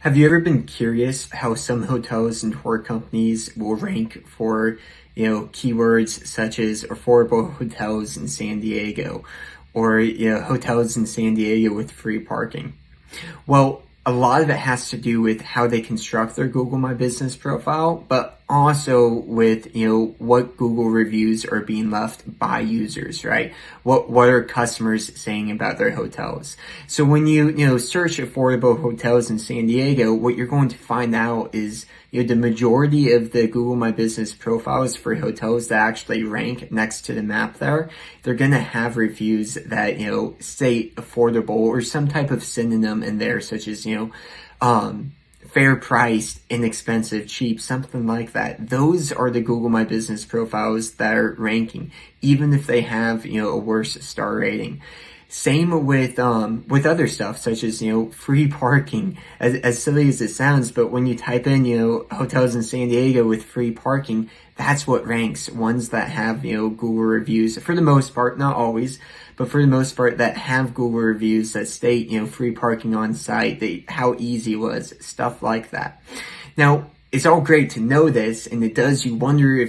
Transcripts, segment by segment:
Have you ever been curious how some hotels and tour companies will rank for, keywords such as affordable hotels in San Diego or, hotels in San Diego with free parking? Well, a lot of it has to do with how they construct their Google My Business profile, but also with, what Google reviews are being left by users, right? What are customers saying about their hotels? So when you search affordable hotels in San Diego, what you're going to find out is, the majority of the Google My Business profiles for hotels that actually rank next to the map there, they're going to have reviews that, say affordable or some type of synonym in there, such as, fair priced, inexpensive, cheap, something like that. Those are the Google My Business profiles that are ranking, even if they have, a worse star rating. Same with other stuff such as, free parking. As silly as it sounds, but when you type in, hotels in San Diego with free parking, that's what ranks. Ones that have, Google reviews for the most part, not always, but for the most part that have Google reviews that state, free parking on site, how easy it was, stuff like that. Now, it's all great to know this, and it does you wonders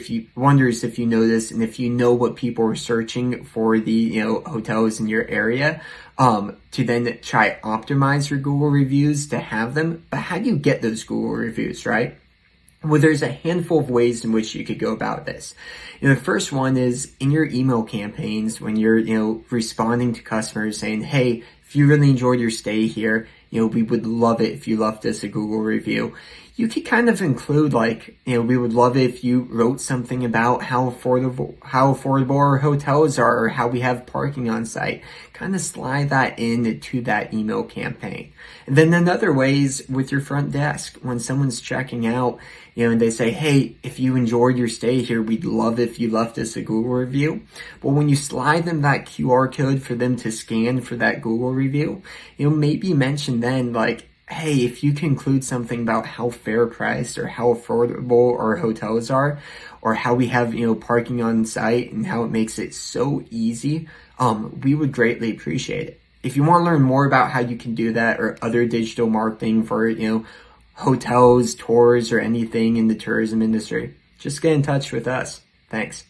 if you know this, and if you know what people are searching for the hotels in your area, to then try optimize your Google reviews to have them. But how do you get those Google reviews, right? Well, there's a handful of ways in which you could go about this. The first one is in your email campaigns when you're, responding to customers saying, hey, if you really enjoyed your stay here, we would love it if you left us a Google review. You could kind of include we would love it if you wrote something about how affordable our hotels are or how we have parking on site. Kind of slide that into that email campaign. And then another way is with your front desk. When someone's checking out, and they say, hey, if you enjoyed your stay here, we'd love if you left us a Google review. Well, when you slide them that QR code for them to scan for that Google review, maybe mention then hey, if you can include something about how fair priced or how affordable our hotels are, or how we have, parking on site and how it makes it so easy, we would greatly appreciate it. If you want to learn more about how you can do that or other digital marketing for, hotels, tours, or anything in the tourism industry, just get in touch with us. Thanks.